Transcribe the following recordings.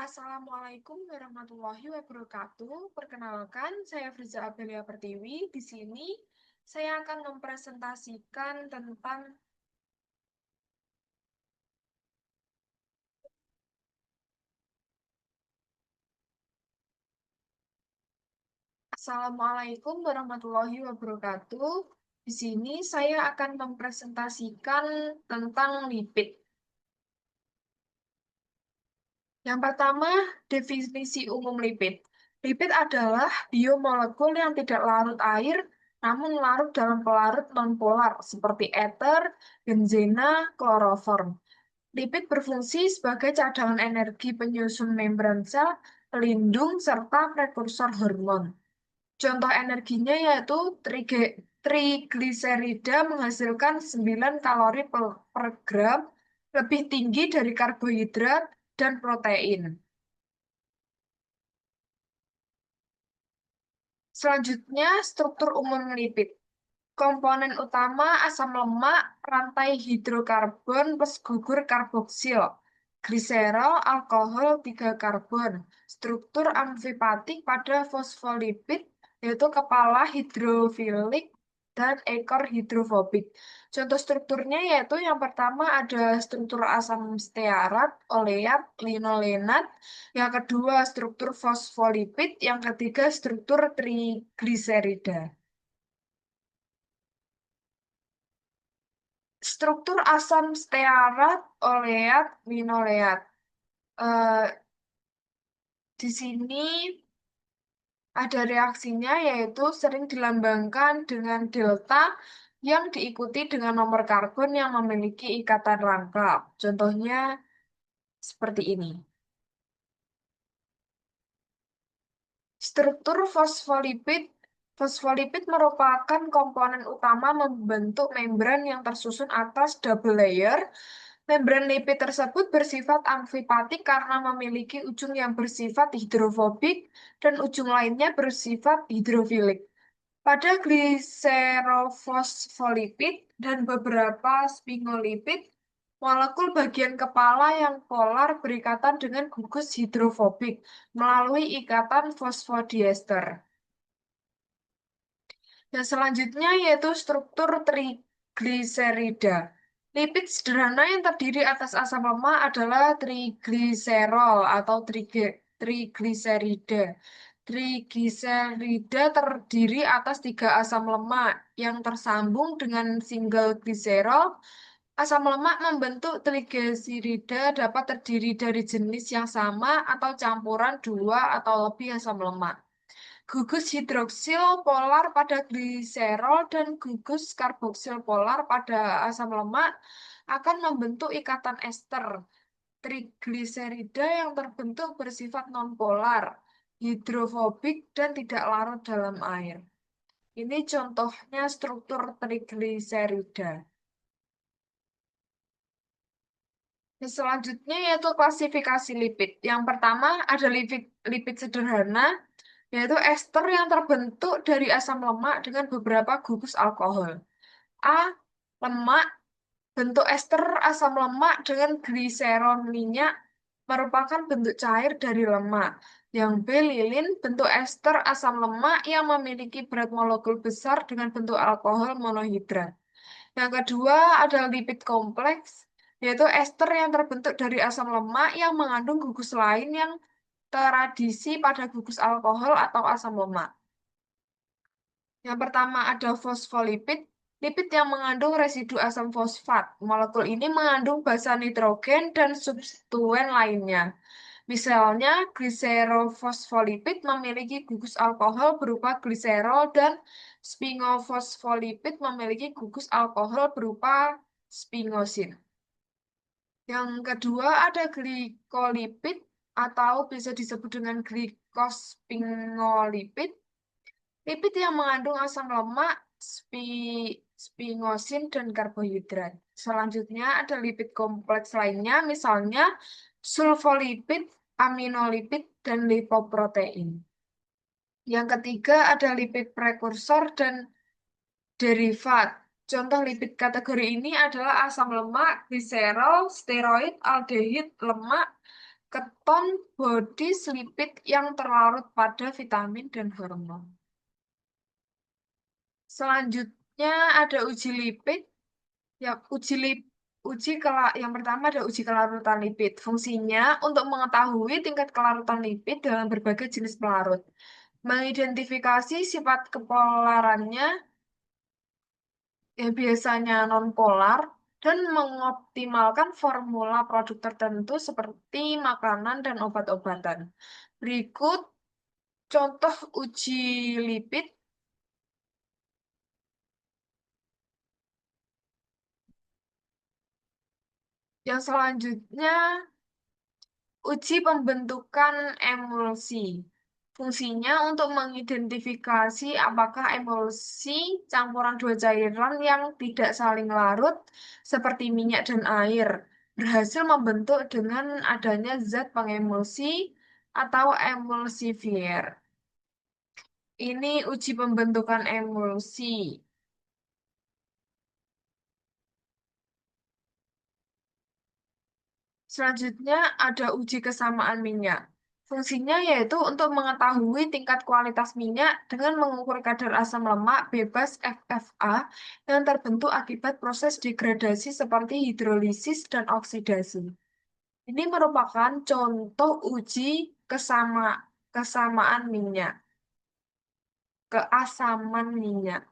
Assalamualaikum warahmatullahi wabarakatuh. Perkenalkan, saya Friza Abelia Pertiwi. Di sini saya akan mempresentasikan tentang Assalamualaikum warahmatullahi wabarakatuh. Di sini saya akan mempresentasikan tentang lipid. Yang pertama, definisi umum lipid. Lipid adalah biomolekul yang tidak larut air, namun larut dalam pelarut nonpolar seperti ether, benzena, kloroform. Lipid berfungsi sebagai cadangan energi penyusun membran sel, pelindung, serta prekursor hormon. Contoh energinya yaitu trigliserida menghasilkan 9 kalori per gram, lebih tinggi dari karbohidrat dan protein. Selanjutnya, struktur umum lipid. Komponen utama asam lemak, rantai hidrokarbon plus gugur karboksil, gliserol, alkohol, 3 karbon. Struktur amfipatik pada fosfolipid yaitu kepala hidrofilik dan ekor hidrofobik. Contoh strukturnya yaitu yang pertama ada struktur asam stearat, oleat, linolenat. Yang kedua struktur fosfolipid, yang ketiga struktur trigliserida. Struktur asam stearat, oleat, linoleat. Eh, di sini ada reaksinya yaitu sering dilambangkan dengan delta yang diikuti dengan nomor karbon yang memiliki ikatan rangkap. Contohnya seperti ini. Struktur fosfolipid. Fosfolipid merupakan komponen utama membentuk membran yang tersusun atas double layer. Membran lipid tersebut bersifat amfipatik karena memiliki ujung yang bersifat hidrofobik dan ujung lainnya bersifat hidrofilik. Pada gliserofosfolipid dan beberapa sphingolipid, molekul bagian kepala yang polar berikatan dengan gugus hidrofobik melalui ikatan fosfodiester. Yang selanjutnya yaitu struktur trigliserida. Lipid sederhana yang terdiri atas asam lemak adalah trigliserol atau trigliserida. Trigliserida terdiri atas 3 asam lemak yang tersambung dengan single gliserol. Asam lemak membentuk trigliserida dapat terdiri dari jenis yang sama atau campuran 2 atau lebih asam lemak. Gugus hidroksil polar pada gliserol dan gugus karboksil polar pada asam lemak akan membentuk ikatan ester. Trigliserida yang terbentuk bersifat nonpolar, hidrofobik, dan tidak larut dalam air. Ini contohnya struktur trigliserida. Selanjutnya yaitu klasifikasi lipid. Yang pertama ada lipid sederhana, yaitu ester yang terbentuk dari asam lemak dengan beberapa gugus alkohol. A. Lemak. Bentuk ester asam lemak dengan gliserol minyak merupakan bentuk cair dari lemak. Yang B. Lilin. Bentuk ester asam lemak yang memiliki berat molekul besar dengan bentuk alkohol monohidrat. Yang kedua ada lipid kompleks, yaitu ester yang terbentuk dari asam lemak yang mengandung gugus lain yang teradisi pada gugus alkohol atau asam lemak. Yang pertama ada fosfolipid, lipid yang mengandung residu asam fosfat. Molekul ini mengandung basa nitrogen dan substituen lainnya. Misalnya, gliserofosfolipid memiliki gugus alkohol berupa gliserol dan sphingofosfolipid memiliki gugus alkohol berupa sphingosine. Yang kedua ada glikolipid atau bisa disebut dengan glikosphingolipid. Lipid yang mengandung asam lemak, sphingosine, dan karbohidrat. Selanjutnya ada lipid kompleks lainnya, misalnya sulfolipid, aminolipid, dan lipoprotein. Yang ketiga ada lipid prekursor dan derivat. Contoh lipid kategori ini adalah asam lemak, gliserol, steroid, aldehid, lemak, keton body lipid yang terlarut pada vitamin dan hormon. Selanjutnya ada uji lipid. Ya, yang pertama ada uji kelarutan lipid. Fungsinya untuk mengetahui tingkat kelarutan lipid dalam berbagai jenis pelarut, mengidentifikasi sifat kepolarannya yang biasanya nonpolar, dan mengoptimalkan formula produk tertentu seperti makanan dan obat-obatan. Berikut contoh uji lipid. Yang selanjutnya, uji pembentukan emulsi. Fungsinya untuk mengidentifikasi apakah emulsi campuran dua cairan yang tidak saling larut, seperti minyak dan air, berhasil membentuk dengan adanya zat pengemulsi atau emulsifier. Ini uji pembentukan emulsi. Selanjutnya ada uji kesamaan minyak. Fungsinya yaitu untuk mengetahui tingkat kualitas minyak dengan mengukur kadar asam lemak bebas FFA yang terbentuk akibat proses degradasi seperti hidrolisis dan oksidasi. Ini merupakan contoh uji kesamaan minyak, keasaman minyak.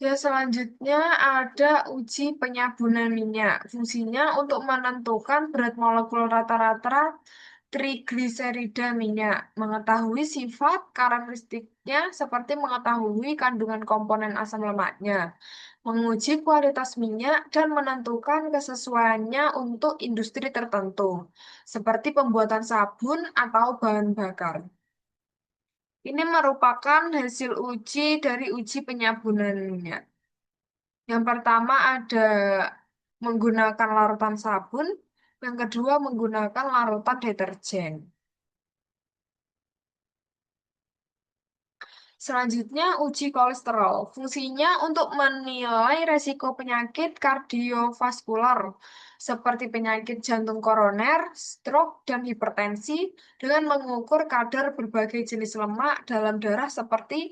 Ya, selanjutnya ada uji penyabunan minyak. Fungsinya untuk menentukan berat molekul rata-rata trigliserida minyak, mengetahui sifat karakteristiknya seperti mengetahui kandungan komponen asam lemaknya, menguji kualitas minyak, dan menentukan kesesuaiannya untuk industri tertentu, seperti pembuatan sabun atau bahan bakar. Ini merupakan hasil uji dari uji penyabunan minyak. Yang pertama ada menggunakan larutan sabun, yang kedua menggunakan larutan deterjen. Selanjutnya, uji kolesterol. Fungsinya untuk menilai resiko penyakit kardiovaskular seperti penyakit jantung koroner, stroke, dan hipertensi dengan mengukur kadar berbagai jenis lemak dalam darah seperti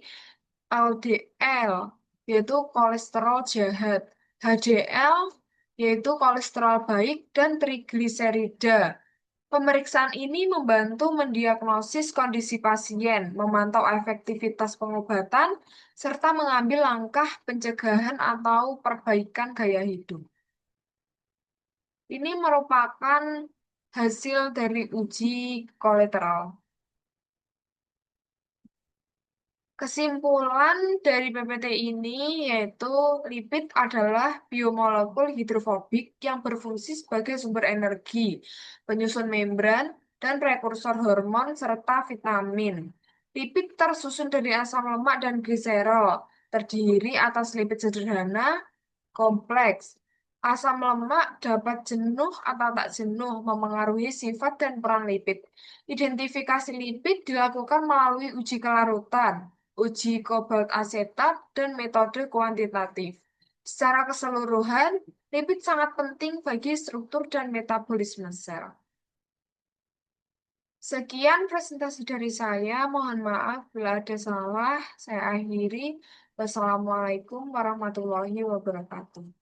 LDL, yaitu kolesterol jahat, HDL, yaitu kolesterol baik, dan trigliserida. Pemeriksaan ini membantu mendiagnosis kondisi pasien, memantau efektivitas pengobatan, serta mengambil langkah pencegahan atau perbaikan gaya hidup. Ini merupakan hasil dari uji kolateral. Kesimpulan dari PPT ini yaitu lipid adalah biomolekul hidrofobik yang berfungsi sebagai sumber energi, penyusun membran, dan prekursor hormon serta vitamin. Lipid tersusun dari asam lemak dan gliserol, terdiri atas lipid sederhana, kompleks. Asam lemak dapat jenuh atau tak jenuh, memengaruhi sifat dan peran lipid. Identifikasi lipid dilakukan melalui uji kelarutan, uji kobalt asetat, dan metode kuantitatif. Secara keseluruhan, lipid sangat penting bagi struktur dan metabolisme sel. Sekian presentasi dari saya. Mohon maaf bila ada salah. Saya akhiri. Wassalamualaikum warahmatullahi wabarakatuh.